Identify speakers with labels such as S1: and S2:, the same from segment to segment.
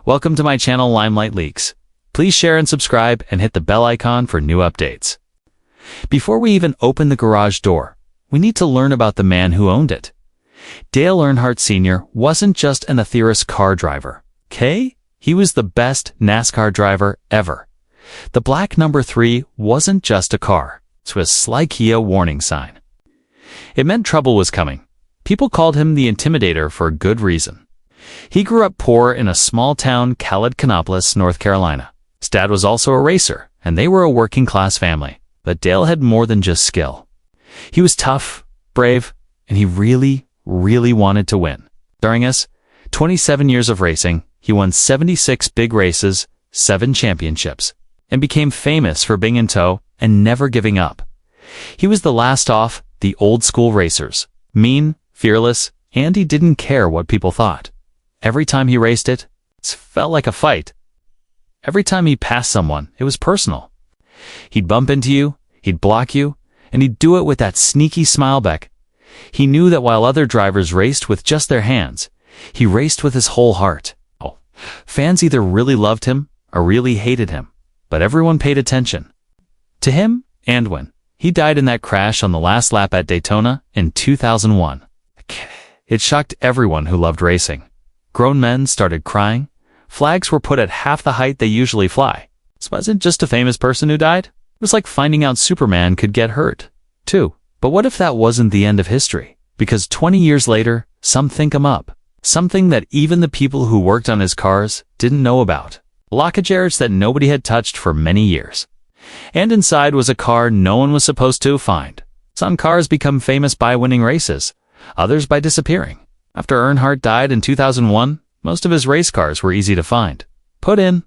S1: Welcome to my channel Limelight Leaks. Please share and subscribe and hit the bell icon for new updates. Before we even open the garage door, we need to learn about the man who owned it. Dale Earnhardt Sr. wasn't just an enthusiast car driver, okay? He was the best NASCAR driver ever. The black number 3 wasn't just a car. It was like a warning sign. It meant trouble was coming. People called him the Intimidator for a good reason. He grew up poor in a small town, Canopolis, North Carolina. His dad was also a racer, and they were a working-class family. But Dale had more than just skill. He was tough, brave, and he really wanted to win. During his 27 years of racing, he won 76 big races, 7 championships, and became famous for being in tow and never giving up. He was the last off the old-school racers, mean, fearless, and he didn't care what people thought. Every time he raced it felt like a fight. Every time he passed someone, it was personal. He'd bump into you, he'd block you, and he'd do it with that sneaky smile back. He knew that while other drivers raced with just their hands, he raced with his whole heart. Fans either really loved him or really hated him, but everyone paid attention to him. And when he died in that crash on the last lap at Daytona in 2001, it shocked everyone who loved racing. Grown men started crying. Flags were put at half the height they usually fly. This wasn't just a famous person who died. It was like finding out Superman could get hurt, too. But what if that wasn't the end of history? Because 20 years later, some think him up. Something that even the people who worked on his cars didn't know about. Lockages that nobody had touched for many years. And inside was a car no one was supposed to find. Some cars become famous by winning races, others by disappearing. After Earnhardt died in 2001, most of his race cars were easy to find. Put in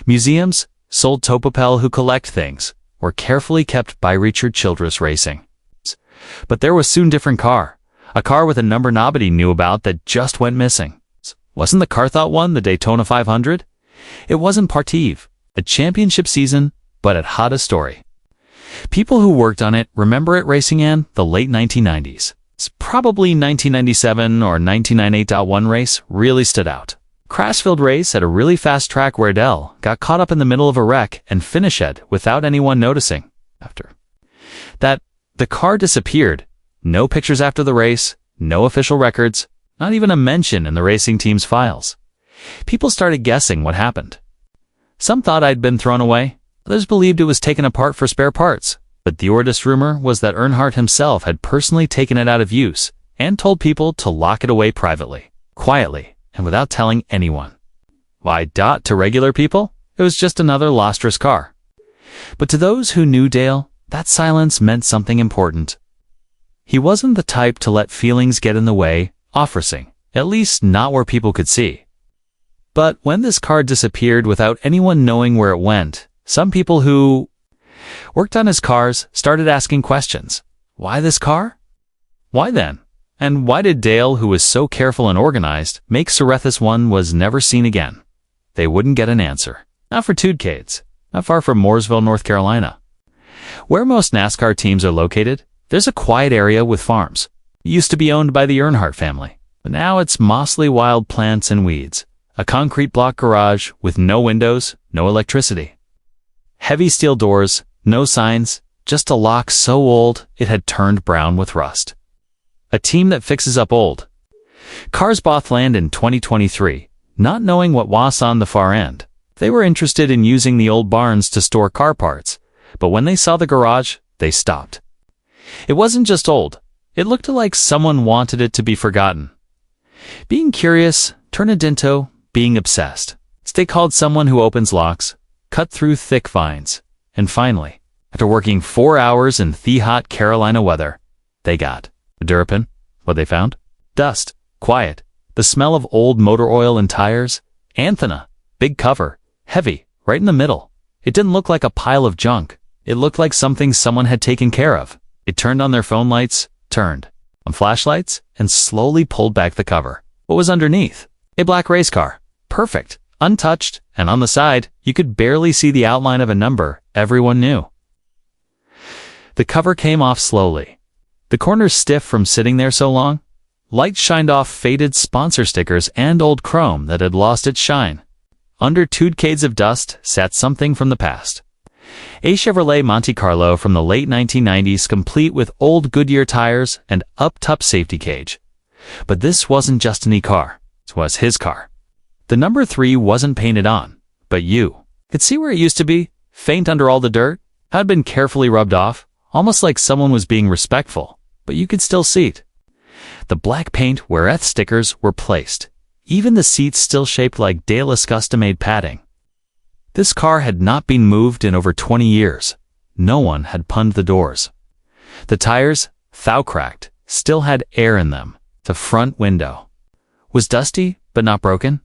S1: museums, sold to people who collect things, or carefully kept by Richard Childress Racing. But there was soon different car. A car with a number nobody knew about that just went missing. Wasn't the car thought one the Daytona 500? It wasn't Partive, a championship season, but it had a story. People who worked on it remember it racing in the late 1990s. It's probably 1997 or 1998.1 race really stood out. Crash-filled race at a really fast track where Dale got caught up in the middle of a wreck and finished it without anyone noticing. After that, the car disappeared. No pictures after the race, no official records, not even a mention in the racing team's files. People started guessing what happened. Some thought I'd been thrown away. Others believed it was taken apart for spare parts. But the oldest rumor was that Earnhardt himself had personally taken it out of use and told people to lock it away privately, quietly, and without telling anyone. Why, to regular people, it was just another lustrous car. But to those who knew Dale, that silence meant something important. He wasn't the type to let feelings get in the way of racing, at least not where people could see. But when this car disappeared without anyone knowing where it went, some people who worked on his cars started asking questions. Why this car? Why then? And why did Dale, who was so careful and organized, make sure this one was never seen again? They wouldn't get an answer. Not for 2 decades, not far from Mooresville, North Carolina. Where most NASCAR teams are located, there's a quiet area with farms. It used to be owned by the Earnhardt family, but now it's mostly wild plants and weeds. A concrete block garage with no windows, no electricity. Heavy steel doors, no signs, just a lock so old it had turned brown with rust. A team that fixes up old cars bought land in 2023, not knowing what was on the far end. They were interested in using the old barns to store car parts, but when they saw the garage, they stopped. It wasn't just old. It looked like someone wanted it to be forgotten. Being curious turned into being obsessed. They called someone who opens locks, cut through thick vines, and finally, after working 4 hours in the hot Carolina weather, they got a Durapin. What they found? Dust, quiet, the smell of old motor oil and tires, anthena, big cover, heavy, right in the middle. It didn't look like a pile of junk. It looked like something someone had taken care of. It turned on their phone lights, turned on flashlights, and slowly pulled back the cover. What was underneath? A black race car. Perfect, untouched, and on the side, you could barely see the outline of a number everyone knew. The cover came off slowly. The corners stiff from sitting there so long. Light shined off faded sponsor stickers and old chrome that had lost its shine. under 2 decades of dust sat something from the past. A Chevrolet Monte Carlo from the late 1990s, complete with old Goodyear tires and up-top safety cage. But this wasn't just any car. It was his car. The number 3 wasn't painted on, but you could see where it used to be, faint under all the dirt, had been carefully rubbed off, almost like someone was being respectful, but you could still see it. The black paint where Eth stickers were placed, even the seats still shaped like Dale custom-made padding. This car had not been moved in over 20 years. No one had punned the doors. The tires, though cracked, still had air in them. The front window was dusty, but not broken.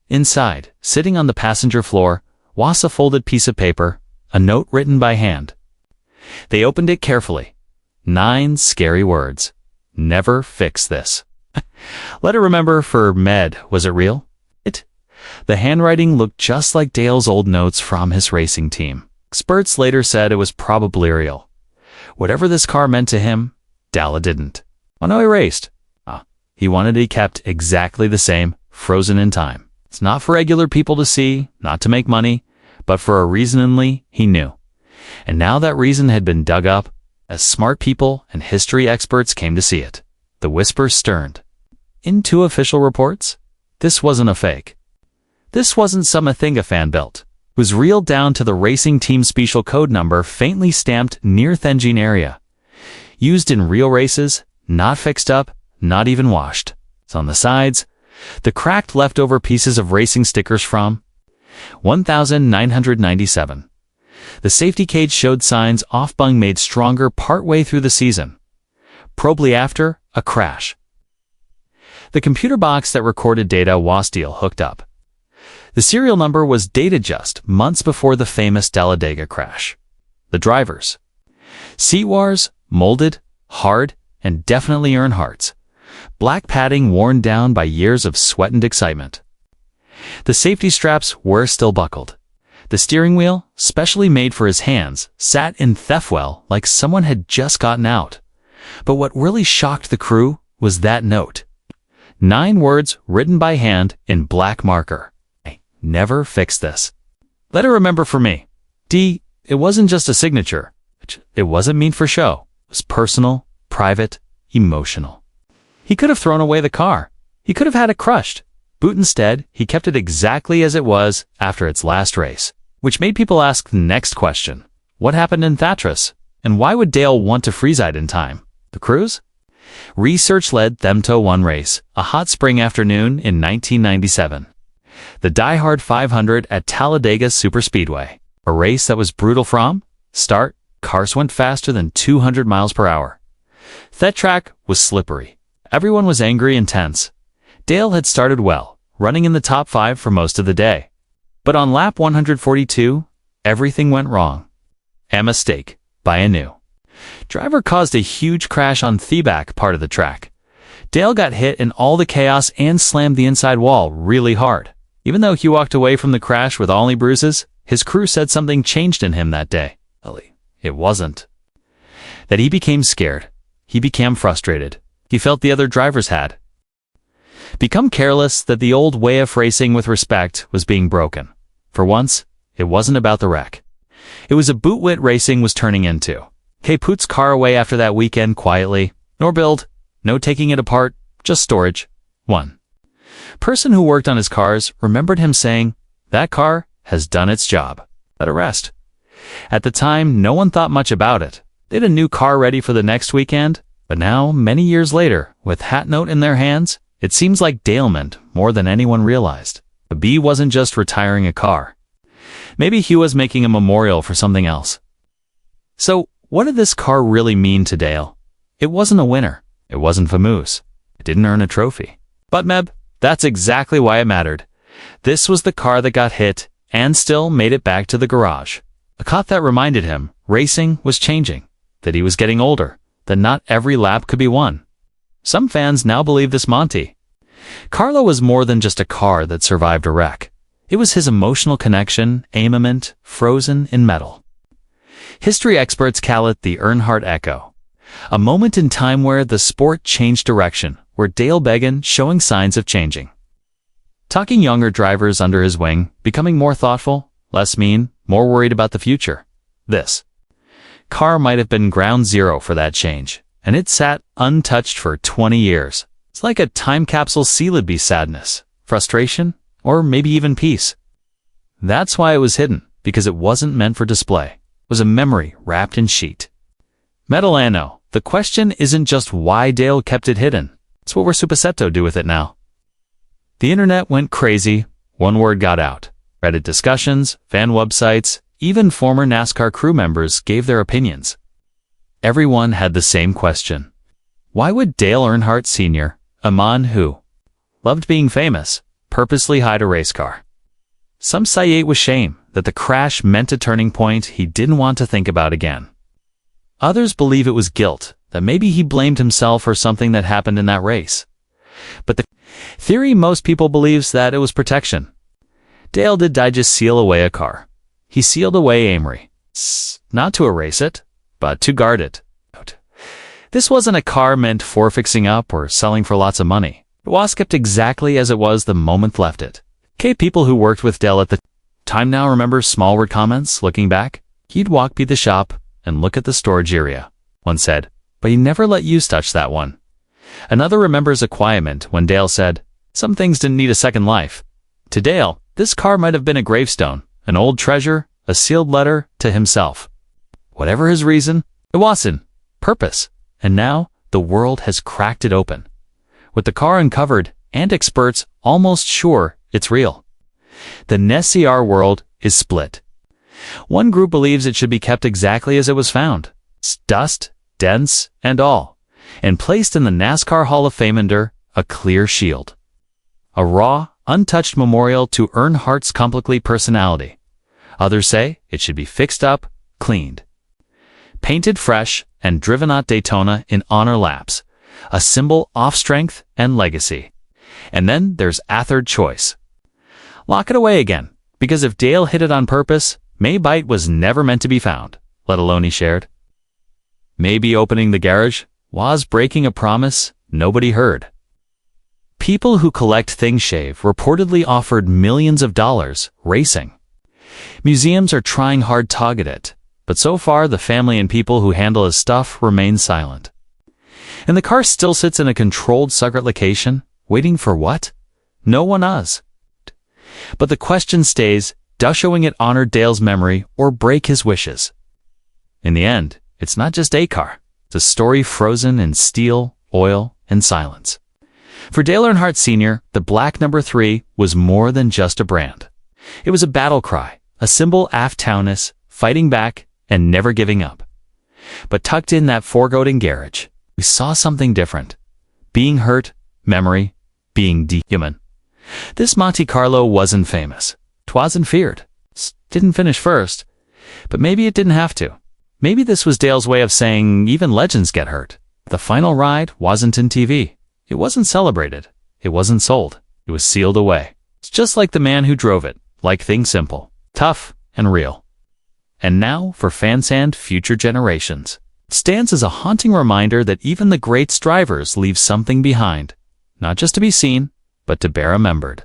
S1: Inside, sitting on the passenger floor, was a folded piece of paper, a note written by hand. They opened it carefully. 9 scary words. Never fix this. Let it remember for Med, was it real? The handwriting looked just like Dale's old notes from his racing team. Experts later said it was probably real. Whatever this car meant to him, Dale didn't. Oh no, erased. He wanted it kept exactly the same, frozen in time. It's not for regular people to see, not to make money, but for a reason only he knew. And now that reason had been dug up, as smart people and history experts came to see it. The whispers stirred. In 2 official reports, this wasn't a fake. This wasn't some thing a fan built. It was real down to the racing team special code number faintly stamped near the engine area. Used in real races, not fixed up, not even washed. It's on the sides, the cracked leftover pieces of racing stickers from 1997. The safety cage showed signs off being made stronger partway through the season. Probably after a crash. The computer box that recorded data Was Dale hooked up. The serial number was dated just months before the famous Talladega crash. The drivers. Seat wars, molded, hard, and definitely Earnhardt's. Black padding worn down by years of sweat and excitement. The safety straps were still buckled. The steering wheel, specially made for his hands, sat in well like someone had just gotten out. But what really shocked the crew was that note. 9 words written by hand in black marker. Never fix this. Let it remember for me. D, it wasn't just a signature. It wasn't mean for show. It was personal, private, emotional. He could have thrown away the car. He could have had it crushed. But instead, he kept it exactly as it was after its last race. Which made people ask the next question. What happened in Thatras? And why would Dale want to freeze it in time? The crews? Research led them to one race, a hot spring afternoon in 1997. The Die Hard 500 at Talladega Superspeedway. A race that was brutal from start. Cars went faster than 200 miles per hour. That track was slippery. Everyone was angry and tense. Dale had started well, running in the top 5 for most of the day. But on lap 142, everything went wrong. A mistake by a new driver caused a huge crash on the back part of the track. Dale got hit in all the chaos and slammed the inside wall really hard. Even though he walked away from the crash with only bruises, his crew said something changed in him that day. It wasn't that he became scared. He became frustrated. He felt the other drivers had become careless, that the old way of racing with respect was being broken. For once, it wasn't about the wreck. It was a bootwit racing was turning into. He puts car away after that weekend quietly. Nor build, no taking it apart, just storage. One person who worked on his cars remembered him saying, "That car has done its job. Let it rest." At the time, no one thought much about it. They had a new car ready for the next weekend. But now, many years later, with hat note in their hands, it seems like Dale meant more than anyone realized. The B wasn't just retiring a car. Maybe he was making a memorial for something else. So, what did this car really mean to Dale? It wasn't a winner. It wasn't famous. It didn't earn a trophy. But Meb, that's exactly why it mattered. This was the car that got hit and still made it back to the garage. A car that reminded him racing was changing, that he was getting older, that not every lap could be won. Some fans now believe this Monte Carlo was more than just a car that survived a wreck. It was his emotional connection, armament, frozen in metal. History experts call it the Earnhardt Echo, a moment in time where the sport changed direction, where Dale began showing signs of changing. talking younger drivers under his wing, becoming more thoughtful, less mean, more worried about the future. This car might have been ground zero for that change, and it sat untouched for 20 years. It's like a time capsule sealed by sadness, frustration, or maybe even peace. That's why it was hidden, because it wasn't meant for display. It was a memory wrapped in sheet metal anno. The question isn't just why Dale kept it hidden. It's what we're supposed to do with it now. The internet went crazy. One word got out. Reddit discussions, fan websites, even former NASCAR crew members gave their opinions. Everyone had the same question. Why would Dale Earnhardt Sr., a man who loved being famous, purposely hide a race car? Some say it with shame that the crash meant a turning point he didn't want to think about again. Others believe it was guilt, that maybe he blamed himself for something that happened in that race. But the theory most people believes that it was protection. Dale did just seal away a car. He sealed away Amory, not to erase it, but to guard it. This wasn't a car meant for fixing up or selling for lots of money. It was kept exactly as it was the moment left it. People who worked with Dale at the time now remember smallword comments looking back. He'd walk by the shop and look at the storage area. One said, but he never let you touch that one. Another remembers a quiet when Dale said, some things didn't need a second life. To Dale, this car might have been a gravestone, an old treasure, a sealed letter to himself. Whatever his reason, it wasn't purpose. And now, the world has cracked it open. With the car uncovered, and experts almost sure it's real. The NASCAR world is split. One group believes it should be kept exactly as it was found, dust, dents, and all, and placed in the NASCAR Hall of Fame under a clear shield. A raw, untouched memorial to Earnhardt's complete personality. Others say it should be fixed up, cleaned, painted fresh, and driven at Daytona in honor laps, a symbol of strength and legacy. And then there's a third choice. Lock it away again, because if Dale hid it on purpose, maybe it was never meant to be found, let alone he shared. Maybe opening the garage was breaking a promise nobody heard. People who collect things shave reportedly offered millions of dollars racing. Museums are trying hard to target it, but so far the family and people who handle his stuff remain silent. And the car still sits in a controlled secret location, waiting for what? No one knows. But the question stays, does showing it honor Dale's memory or break his wishes? In the end, it's not just a car. It's a story frozen in steel, oil, and silence. For Dale Earnhardt Sr., the black number 3 was more than just a brand. It was a battle cry, a symbol of toughness, fighting back, and never giving up. But tucked in that foreboding garage, we saw something different. Being hurt, memory, being human. This Monte Carlo wasn't famous. 'Twasn't feared. Didn't finish first. But maybe it didn't have to. Maybe this was Dale's way of saying even legends get hurt. The final ride wasn't in TV. It wasn't celebrated. It wasn't sold. It was sealed away. It's just like the man who drove it, like things simple, tough, and real. And now, for fans and future generations, it stands as a haunting reminder that even the great drivers leave something behind, not just to be seen, but to be remembered.